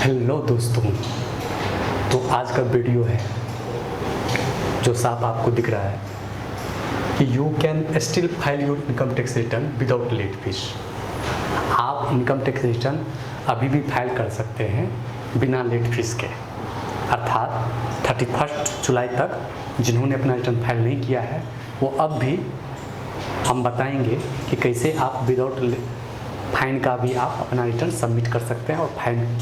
Hello दोस्तों, तो आज का वीडियो है जो साफ आपको दिख रहा है कि you can still file your income tax return without late fees. आप इनकम टैक्स रिटर्न अभी भी फाइल कर सकते हैं बिना लेट फीस के, अर्थात 31 जुलाई तक जिन्होंने अपना रिटर्न फाइल नहीं किया है वो अब भी हम बताएंगे कि कैसे आप विदाउट फाइन का भी आप अपना रिटर्न सबमिट कर सकते हैं और फाइन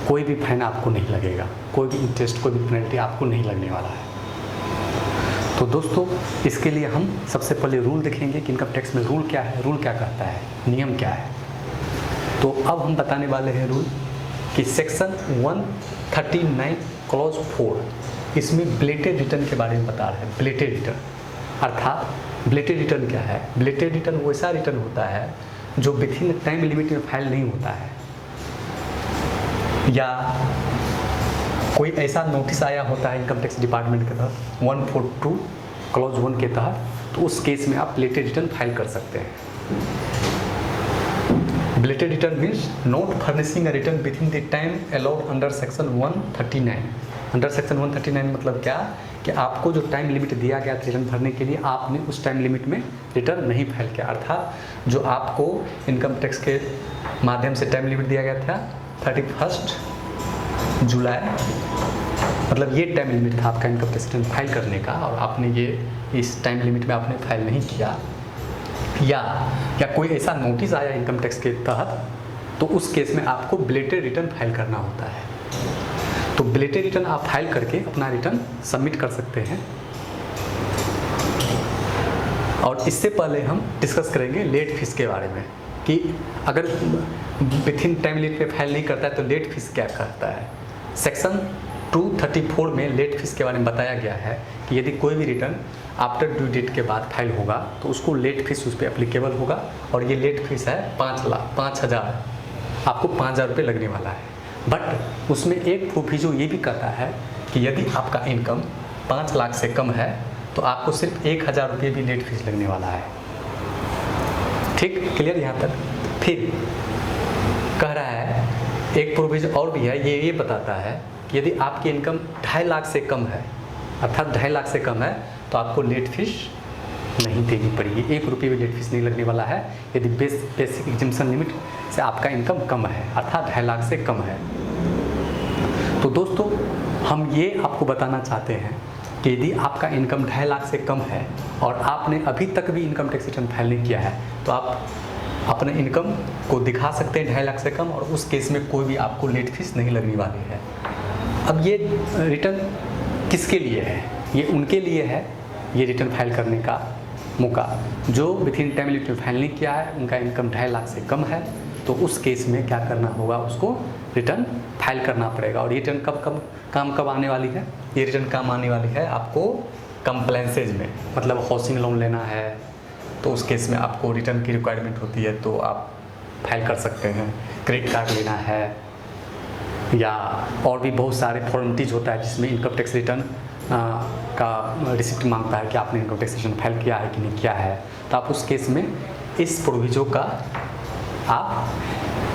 कोई भी फाइन आपको नहीं लगेगा, कोई भी इंटरेस्ट कोई भी पेनल्टी आपको नहीं लगने वाला है। तो दोस्तों, इसके लिए हम सबसे पहले रूल देखेंगे कि इनकम टैक्स में रूल क्या है, रूल क्या कहता है, नियम क्या है। तो अब हम बताने वाले हैं रूल कि सेक्शन 139 क्लॉज 4 इसमें ब्लेटेड रिटर्न के बारे में बता रहे हैं। ब्लेटेड रिटर्न अर्थात ब्लेटेड रिटर्न क्या है? ब्लेटेड रिटर्न वैसा रिटर्न होता है जो विथिन टाइम लिमिट में फाइल नहीं होता है, या कोई ऐसा नोटिस आया होता है इनकम टैक्स डिपार्टमेंट के तहत 142 क्लॉज 1 के तहत, तो उस केस में आप ब्लेटेड रिटर्न फाइल कर सकते हैं। ब्लेटेड return means not furnishing a return within the time allowed under section 139। Under section 139 मतलब क्या कि आपको जो टाइम लिमिट दिया गया था रिटर्न भरने के लिए, आपने उस टाइम लिमिट में रिटर्न नहीं फाइल किया। अर्थात जो आपको इनकम टैक्स के माध्यम से टाइम लिमिट दिया गया था 31 जुलाई, मतलब ये टाइम लिमिट था आपका इनकम टैक्स रिटर्न फाइल करने का, और आपने ये इस टाइम लिमिट में आपने फाइल नहीं किया, या कोई ऐसा नोटिस आया इनकम टैक्स के तहत, तो उस केस में आपको ब्लेटेड रिटर्न फाइल करना होता है। तो ब्लेटेड रिटर्न आप फाइल करके अपना रिटर्न सबमिट कर सकते हैं। और इससे पहले हम डिस्कस करेंगे लेट फीस के बारे में कि अगर विथिन टाइम लिमिट पे फाइल नहीं करता है तो लेट फीस क्या कहता है। सेक्शन 234 में लेट फीस के बारे में बताया गया है कि यदि कोई भी रिटर्न आफ्टर ड्यू डेट के बाद फाइल होगा तो उसको लेट फीस उस पर एप्लीकेबल होगा, और ये लेट फीस है 5,000, आपको 5,000 रुपये लगने वाला है। बट उसमें एक प्रोविजो ये भी कहता है कि यदि आपका इनकम 5 लाख से कम है तो आपको सिर्फ 1,000 रुपये भी लेट फीस लगने वाला है। ठीक, क्लियर यहाँ तक। फिर कह रहा है एक प्रोविजन और भी है, ये बताता है कि यदि आपकी इनकम 2.5 लाख से कम है, अर्थात 2.5 लाख से कम है, तो आपको लेट फीस नहीं देनी पड़ेगी, 1 रुपये भी लेट फीस नहीं लगने वाला है यदि बेसिक एग्जम्पशन लिमिट से आपका इनकम कम है, अर्थात 2.5 लाख से कम है। तो दोस्तों, हम ये आपको बताना चाहते हैं कि यदि आपका इनकम 2.5 लाख से कम है और आपने अभी तक भी इनकम टैक्स रिटर्न फाइल नहीं किया है, तो आप अपने इनकम को दिखा सकते हैं 2.5 लाख से कम, और उस केस में कोई भी आपको लेट फीस नहीं लगने वाली है। अब ये रिटर्न किसके लिए है? ये उनके लिए है ये रिटर्न फाइल करने का मौका जो विथिन टाइम लिमिट में फाइल नहीं किया है, उनका इनकम 2.5 लाख से कम है, तो उस केस में क्या करना होगा, उसको रिटर्न फाइल करना पड़ेगा। और ये रिटर्न कब आने वाली है? ये रिटर्न काम आने वाली है आपको कंप्लायंसेज में, मतलब हाउसिंग लोन लेना है तो उस केस में आपको रिटर्न की रिक्वायरमेंट होती है तो आप फाइल कर सकते हैं। क्रेडिट कार्ड लेना है, या और भी बहुत सारे फॉर्मेलिटीज होता है जिसमें इनकम टैक्स रिटर्न का रिसिप्ट मांगता है कि आपने इनकम टैक्स रिटर्न फाइल किया है कि नहीं किया है, तो आप उस केस में इस प्रोविजो का आप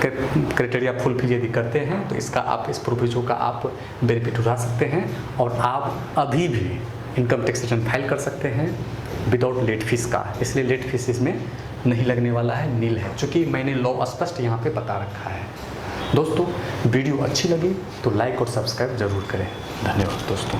क्राइटेरिया फुलफिल यदि करते हैं तो इसका आप इस प्रोविजो का आप बेनिफिट उठा सकते हैं, और आप अभी भी इनकम टैक्स रिटर्न फाइल कर सकते हैं विदाउट लेट फीस का। इसलिए लेट फीस इसमें नहीं लगने वाला है, नील है, चूँकि मैंने लॉ स्पष्ट यहाँ पे बता रखा है। दोस्तों, वीडियो अच्छी लगी तो लाइक और सब्सक्राइब जरूर करें। धन्यवाद दोस्तों।